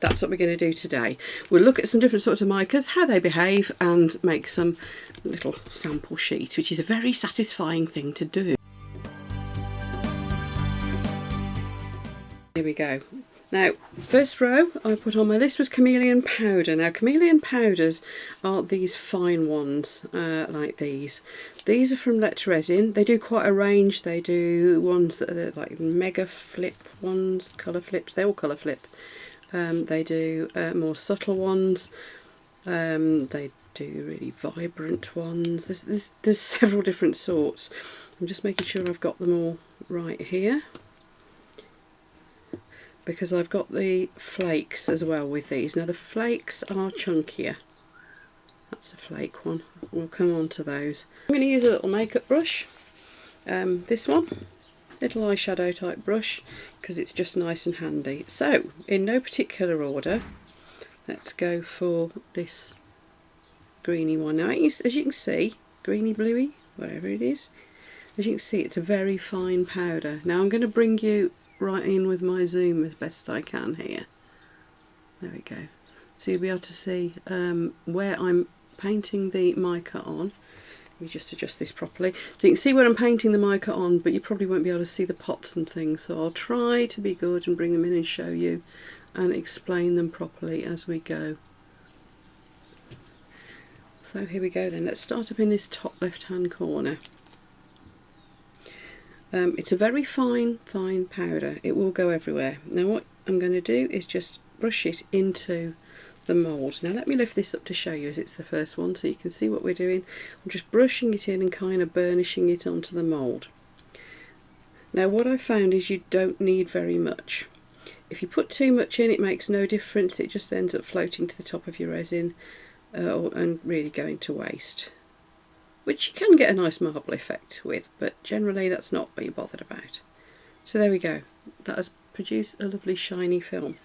that's what we're going to do today. We'll look at some different sorts of micas, how they behave, and make some little sample sheets, which is a very satisfying thing to do. Here we go. Now, first row I put on my list was Chameleon powder. Now, Chameleon powders are these fine ones, like these. These are from Resin. They do quite a range. They do ones that are like mega flip ones, colour flips. They all colour flip. They do more subtle ones. They do really vibrant ones. There's several different sorts. I'm just making sure I've got them all right here, because I've got the flakes as well with these. Now the flakes are chunkier. That's a flake one. We'll come on to those. I'm going to use a little makeup brush. This one, little eyeshadow type brush, because it's just nice and handy. So, in no particular order, let's go for this greeny one. Now, as you can see, greeny bluey, whatever it is, as you can see, it's a very fine powder. Now I'm going to bring you right in with my zoom as best I can here. There we go. So you'll be able to see where I'm painting the mica on. Let me just adjust this properly. So you can see where I'm painting the mica on, but you probably won't be able to see the pots and things. So I'll try to be good and bring them in and show you and explain them properly as we go. So here we go then. Let's start up in this top left hand corner. It's a very fine powder. It will go everywhere. Now what I'm going to do is just brush it into the mould. Now let me lift this up to show you, as it's the first one, so you can see what we're doing. I'm just brushing it in and kind of burnishing it onto the mould. Now what I found is you don't need very much. If you put too much in, it makes no difference. It just ends up floating to the top of your resin and really going to waste, which you can get a nice marble effect with, but generally that's not what you're bothered about. So there we go. That has produced a lovely shiny film.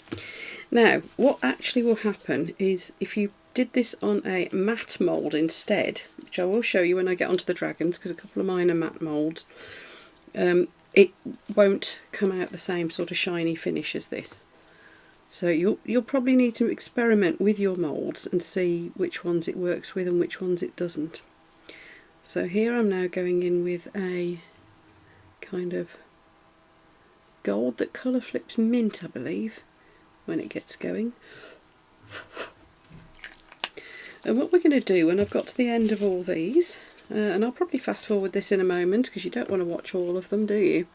Now, what actually will happen is if you did this on a matte mould instead, which I will show you when I get onto the dragons, because a couple of mine are matte moulds, it won't come out the same sort of shiny finish as this. So you'll probably need to experiment with your moulds and see which ones it works with and which ones it doesn't. So here I'm now going in with a kind of gold that colour flips mint, I believe, when it gets going. And what we're going to do when I've got to the end of all these, and I'll probably fast forward this in a moment because you don't want to watch all of them, do you?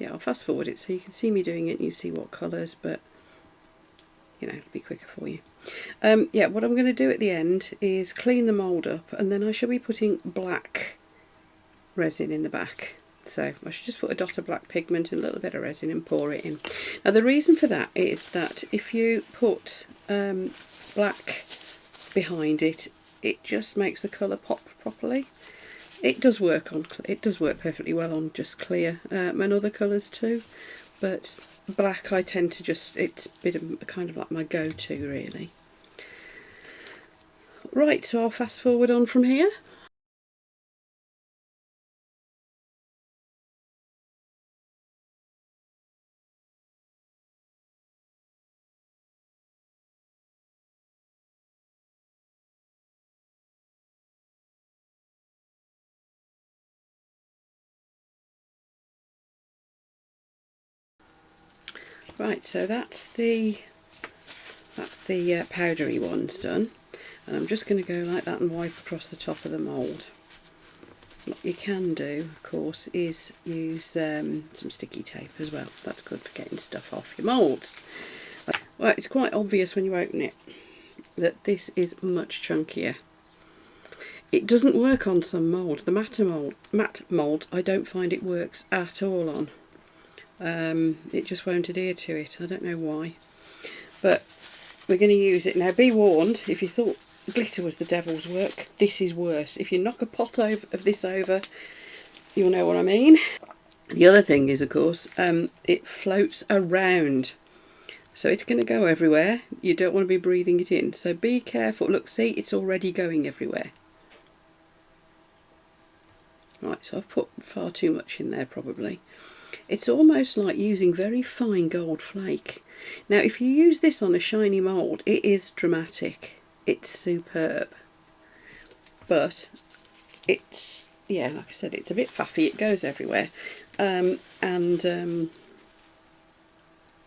Yeah, I'll fast forward it so you can see me doing it and you see what colours, but you know, it'll be quicker for you. Yeah, what I'm going to do at the end is clean the mould up, and then I shall be putting black resin in the back. So I should just put a dot of black pigment and a little bit of resin and pour it in. Now the reason for that is that if you put black behind it, it just makes the colour pop properly. It does work perfectly well on just clear and other colours too, but black I tend to just, it's a bit of kind of like my go-to really. Right, so I'll fast forward on from here. Right, so that's the powdery ones done, and I'm just going to go like that and wipe across the top of the mould. What you can do, of course, is use some sticky tape as well. That's good for getting stuff off your moulds. Well, it's quite obvious when you open it that this is much chunkier. It doesn't work on some moulds. The matte mould, I don't find it works at all on. It just won't adhere to it. I don't know why, but we're going to use it now. Be warned, if you thought glitter was the devil's work, this is worse. If you knock a pot of this over, you'll know what I mean. The other thing is, of course, it floats around, so it's going to go everywhere. You don't want to be breathing it in, so be careful. Look, see, it's already going everywhere. Right, so I've put far too much in there probably. It's almost like using very fine gold flake. Now if you use this on a shiny mould, it is dramatic. It's superb. But it's, yeah, like I said, it's a bit faffy, it goes everywhere. I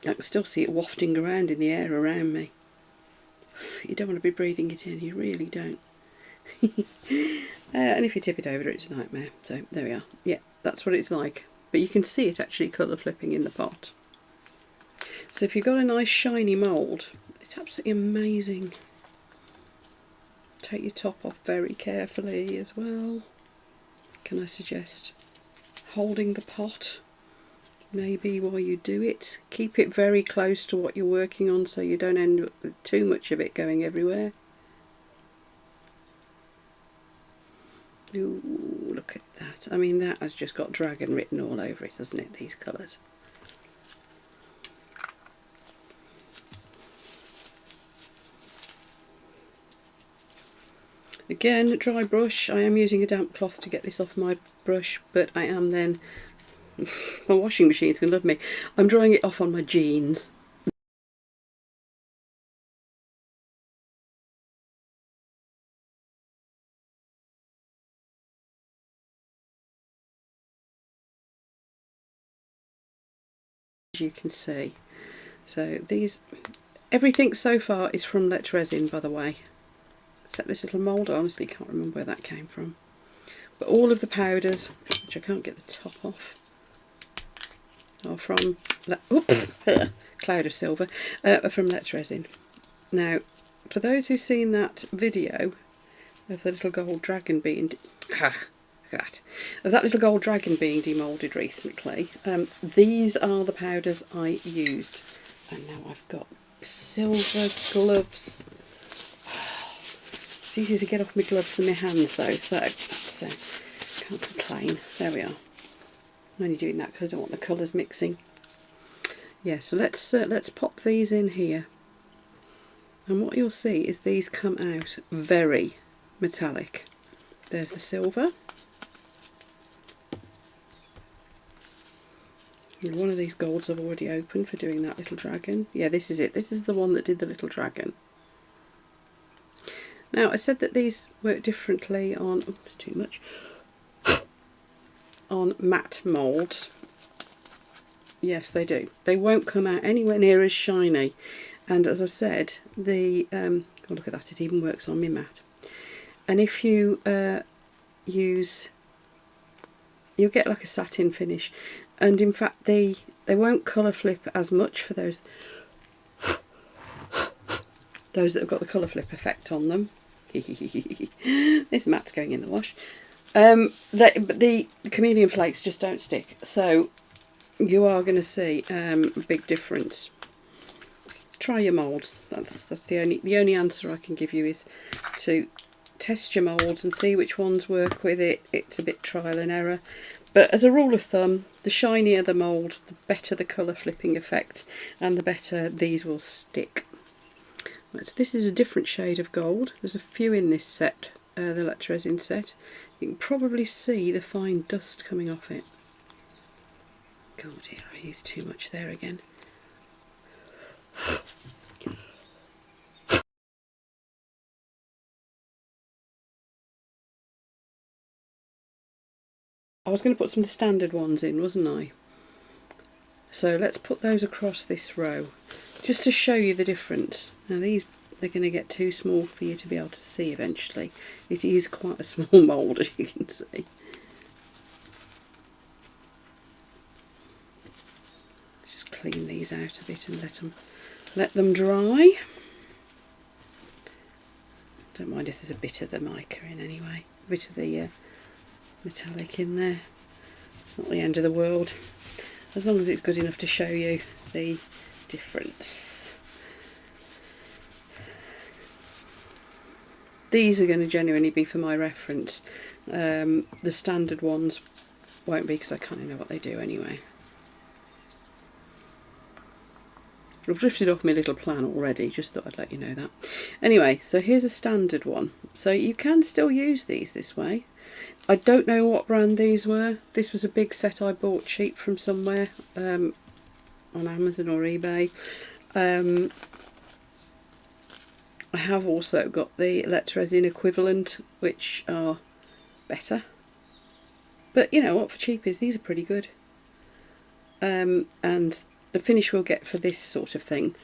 can still see it wafting around in the air around me. You don't want to be breathing it in, you really don't. And if you tip it over, it's a nightmare. So there we are. Yeah, that's what it's like. But you can see it actually colour flipping in the pot. So if you've got a nice shiny mould, it's absolutely amazing. Take your top off very carefully as well. Can I suggest holding the pot maybe while you do it? Keep it very close to what you're working on so you don't end up with too much of it going everywhere. Ooh, look at that. I mean, that has just got dragon written all over it, hasn't it, these colours? Again, dry brush. I am using a damp cloth to get this off my brush, but I am then... my washing machine's going to love me. I'm drying it off on my jeans. As you can see. So these... everything so far is from Let's Resin, by the way. Except this little mould. I honestly can't remember where that came from. But all of the powders, which I can't get the top off, are from Cloud of Silver, are from Let's Resin. Now, for those who've seen that video of the little gold dragon being that little gold dragon being demoulded recently, these are the powders I used. And now I've got silver gloves. It's easier to get off my gloves than my hands though, so that's, can't complain. There we are. I'm only doing that because I don't want the colours mixing. Yeah, so let's pop these in here. And what you'll see is these come out very metallic. There's the silver. And one of these golds I've already opened for doing that little dragon. Yeah, this is it. This is the one that did the little dragon. Now, I said that these work differently on... oops, too much. On matte moulds. Yes, they do. They won't come out anywhere near as shiny. And as I said, the... oh, look at that, it even works on my matte. And if you use... you'll get like a satin finish. And in fact, they won't colour flip as much for those that have got the colour flip effect on them. This matte's going in the wash. The chameleon flakes just don't stick, so you are going to see a big difference. Try your moulds. That's the only answer I can give you is to test your moulds and see which ones work with it. It's a bit trial and error, but as a rule of thumb, the shinier the mould, the better the colour flipping effect, and the better these will stick. Right, so this is a different shade of gold. There's a few in this set, the Let's Resin set. You can probably see the fine dust coming off it. God dear, I used too much there again. I was going to put some of the standard ones in, wasn't I? So let's put those across this row, just to show you the difference. Now these, they're going to get too small for you to be able to see eventually. It is quite a small mould, as you can see. Just clean these out a bit and let them dry. Don't mind if there's a bit of the mica in anyway, a bit of the metallic in there. It's not the end of the world, as long as it's good enough to show you the difference. These are going to genuinely be for my reference. The standard ones won't be because I kind of know what they do anyway. I've drifted off my little plan already, just thought I'd let you know that. Anyway, so here's a standard one. So you can still use these this way. I don't know what brand these were. This was a big set I bought cheap from somewhere, on Amazon or eBay. I have also got the Let's Resin equivalent, which are better. But you know what, for cheapies, these are pretty good. And the finish we'll get for this sort of thing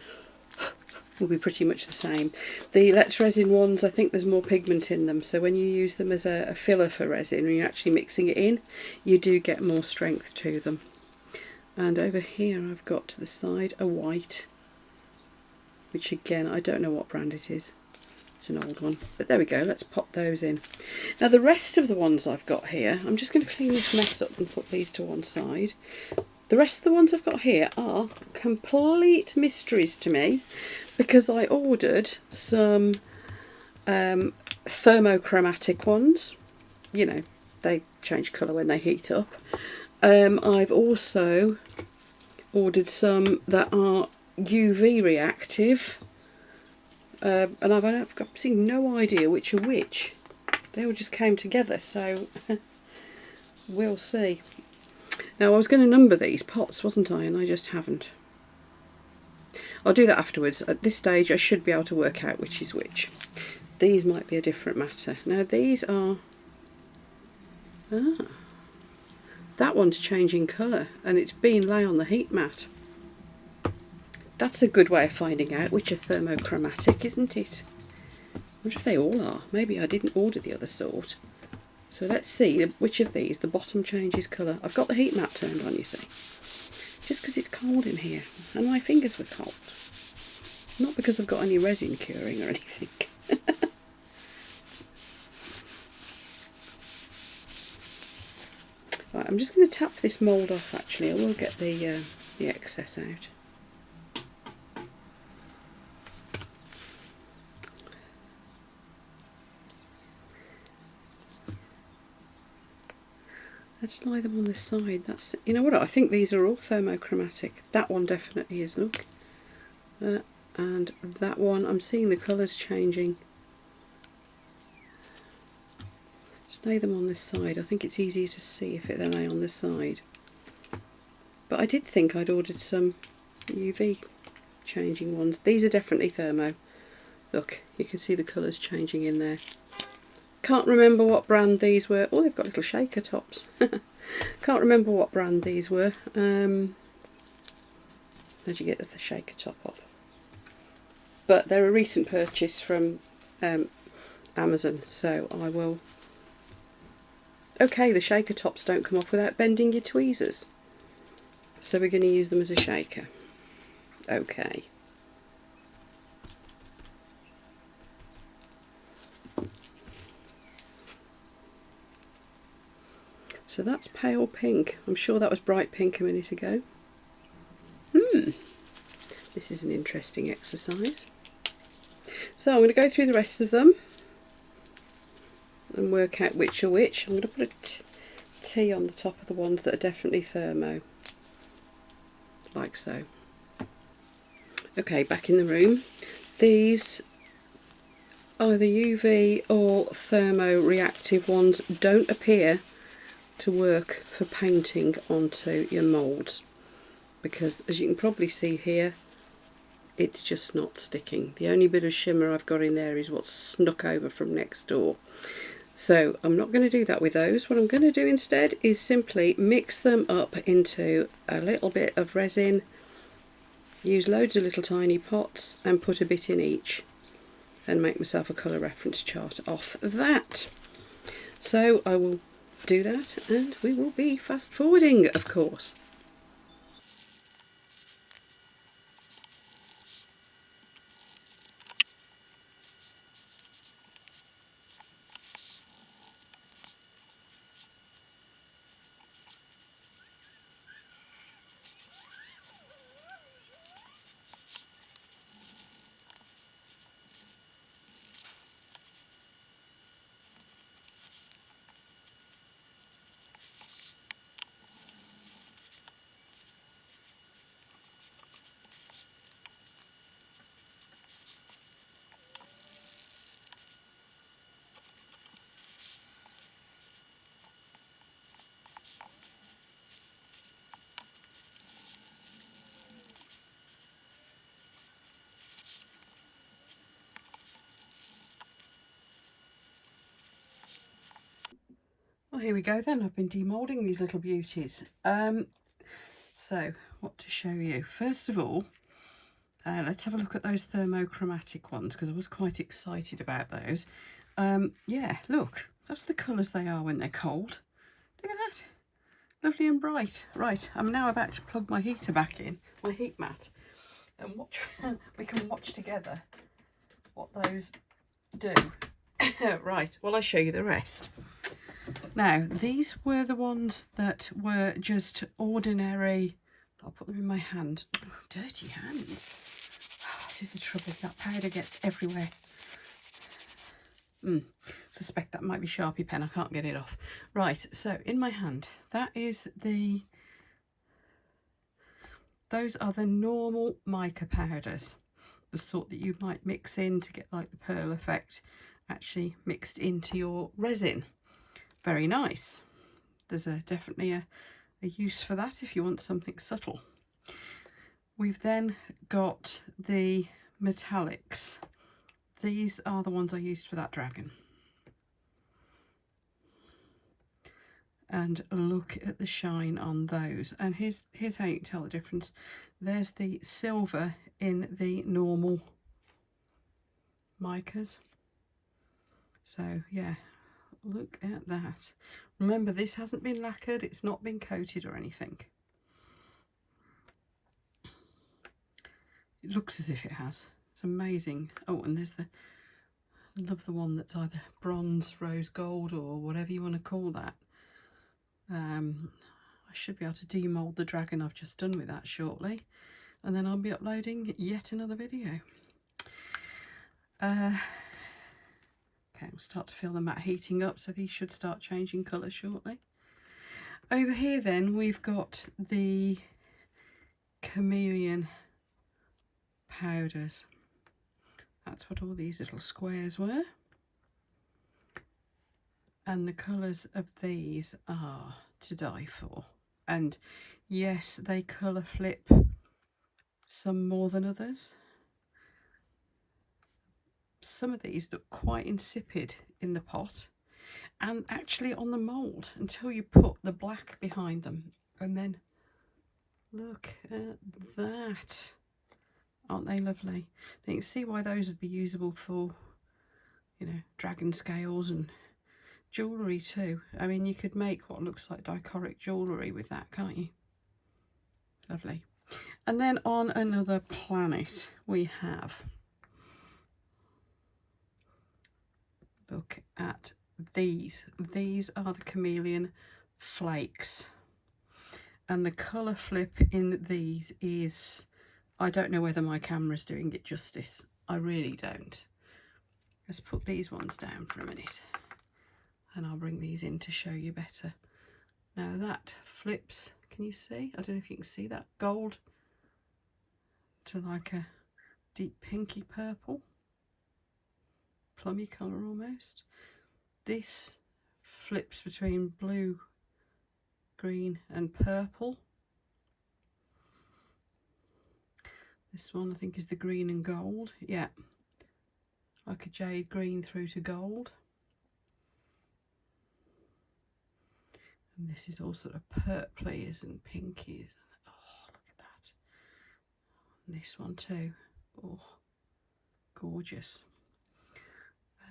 will be pretty much the same. The Let's Resin ones, I think there's more pigment in them, so when you use them as a filler for resin, when you're actually mixing it in, you do get more strength to them. And over here I've got to the side a white, which again, I don't know what brand it is. It's an old one. But there we go, let's pop those in. Now the rest of the ones I've got here, I'm just going to clean this mess up and put these to one side. The rest of the ones I've got here are complete mysteries to me, because I ordered some thermochromatic ones. You know, they change colour when they heat up. I've also ordered some that are UV reactive, and I've got no idea which are which. They all just came together, so we'll see. Now I was going to number these pots, wasn't I, and I just haven't. I'll do that afterwards. At this stage I should be able to work out which is which. These might be a different matter. Now these are... that one's changing colour and it's being lay on the heat mat. That's a good way of finding out which are thermochromatic, isn't it? I wonder if they all are. Maybe I didn't order the other sort. So let's see which of these the bottom changes colour. I've got the heat mat turned on, you see. Just because it's cold in here and my fingers were cold. Not because I've got any resin curing or anything. Right, I'm just going to tap this mould off actually. I will get the excess out. Let's lie them on this side. That's, you know what, I think these are all thermochromatic. That one definitely is, look. And that one, I'm seeing the colours changing. Just lay them on this side. I think it's easier to see if they lay on this side. But I did think I'd ordered some UV changing ones. These are definitely thermo. Look, you can see the colours changing in there. Can't remember what brand these were. Oh, they've got little shaker tops. Can't remember what brand these were. How'd you get the shaker top off? But they're a recent purchase from Amazon, so I will... Okay, the shaker tops don't come off without bending your tweezers. So we're going to use them as a shaker. Okay. So that's pale pink. I'm sure that was bright pink a minute ago. This is an interesting exercise. So I'm going to go through the rest of them and work out which are which. I'm going to put a T on the top of the ones that are definitely thermo. Like so. Okay, back in the room. These either UV or thermo reactive ones don't appear to work for painting onto your moulds, because as you can probably see here, it's just not sticking. The only bit of shimmer I've got in there is what's snuck over from next door. So I'm not going to do that with those. What I'm going to do instead is simply mix them up into a little bit of resin, use loads of little tiny pots and put a bit in each, and make myself a colour reference chart off that. So I will do that and we will be fast forwarding, of course. Well, here we go then. I've been demoulding these little beauties. So what to show you? First of all, let's have a look at those thermochromatic ones, because I was quite excited about those. Yeah, look, that's the colours they are when they're cold. Look at that. Lovely and bright. Right, I'm now about to plug my heater back in, my heat mat, and watch. We can watch together what those do. Right, well, I'll show you the rest. Now, these were the ones that were just ordinary. I'll put them in my hand. Oh, dirty hand. Oh, this is the trouble. That powder gets everywhere. Suspect that might be Sharpie pen. I can't get it off. Right, so in my hand, that is the... Those are the normal mica powders. The sort that you might mix in to get like the pearl effect actually mixed into your resin. Very nice. There's definitely a use for that if you want something subtle. We've then got the metallics. These are the ones I used for that dragon. And look at the shine on those. And here's how you can tell the difference. There's the silver in the normal micas. So yeah, look at that. Remember, this hasn't been lacquered, it's not been coated or anything. It looks as if it has. It's amazing. Oh, and there's I love the one that's either bronze, rose gold, or whatever you want to call that. I should be able to demold the dragon I've just done with that shortly, and then I'll be uploading yet another video. Okay, we'll start to feel the mat heating up, so these should start changing colour shortly. Over here then, we've got the Chameleon powders. That's what all these little squares were. And the colours of these are to die for. And yes, they colour flip, some more than others. Some of these look quite insipid in the pot and actually on the mould until you put the black behind them. And then look at that. Aren't they lovely? Now you can see why those would be usable for, you know, dragon scales and jewellery too. I mean, you could make what looks like dichoric jewellery with that, can't you? Lovely. And then on another planet we have, look at these. These are the Chameleon flakes. And the colour flip in these is, I don't know whether my camera's doing it justice. I really don't. Let's put these ones down for a minute and I'll bring these in to show you better. Now that flips, can you see? I don't know if you can see that gold to like a deep pinky purple, plummy colour almost. This flips between blue, green and purple. This one I think is the green and gold. Yeah, like a jade green through to gold. And this is all sort of purplies and pinkies. Oh, look at that. And this one too. Oh, gorgeous.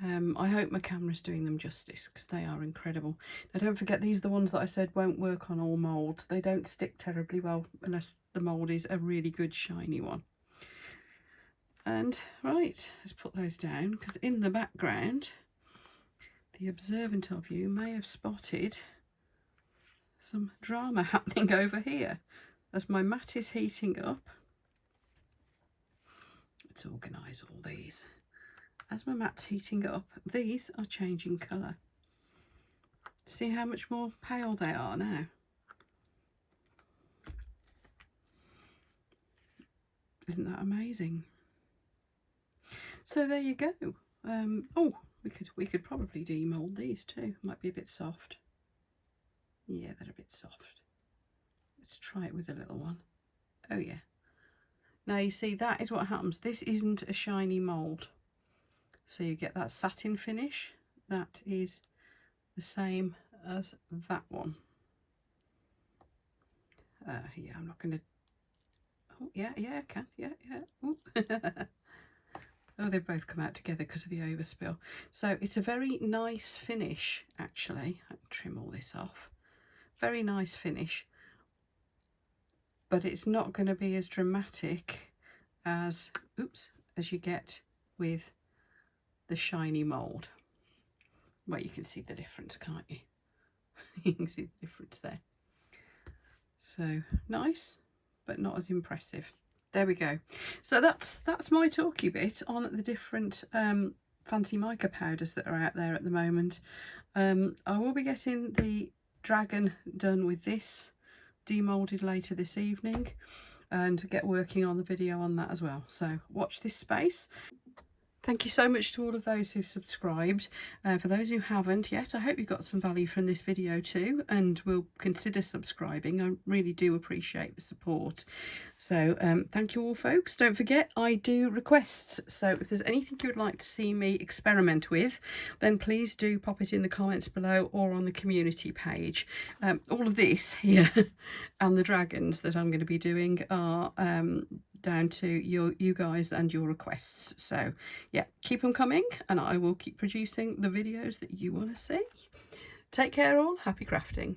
I hope my camera's doing them justice because they are incredible. Now don't forget, these are the ones that I said won't work on all moulds. They don't stick terribly well unless the mould is a really good shiny one. And right, let's put those down, because in the background the observant of you may have spotted some drama happening over here as my mat is heating up. Let's organise all these. As my mat's heating up, these are changing colour. See how much more pale they are now? Isn't that amazing? So there you go. Oh, we could probably demold these too. Might be a bit soft. Yeah, they're a bit soft. Let's try it with a little one. Oh yeah. Now you see, that is what happens. This isn't a shiny mould. So you get that satin finish. That is the same as that one. Yeah, I'm not going to... Oh, yeah, I can. Yeah. Ooh. Oh, they've both come out together because of the overspill. So it's a very nice finish, actually. I can trim all this off. Very nice finish. But it's not going to be as dramatic as, as you get with the shiny mould. Well, you can see the difference, can't you? You can see the difference there. So nice, but not as impressive. There we go. So that's my talky bit on the different fancy mica powders that are out there at the moment. I will be getting the dragon done with this, demolded later this evening, and get working on the video on that as well. So watch this space. Thank you so much to all of those who've subscribed. For those who haven't yet, I hope you got some value from this video too, and will consider subscribing. I really do appreciate the support. So thank you all, folks. Don't forget, I do requests. So if there's anything you would like to see me experiment with, then please do pop it in the comments below or on the community page. All of this here and the dragons that I'm going to be doing are down to you guys and your requests. So yeah, keep them coming and I will keep producing the videos that you want to see. Take care all, happy crafting.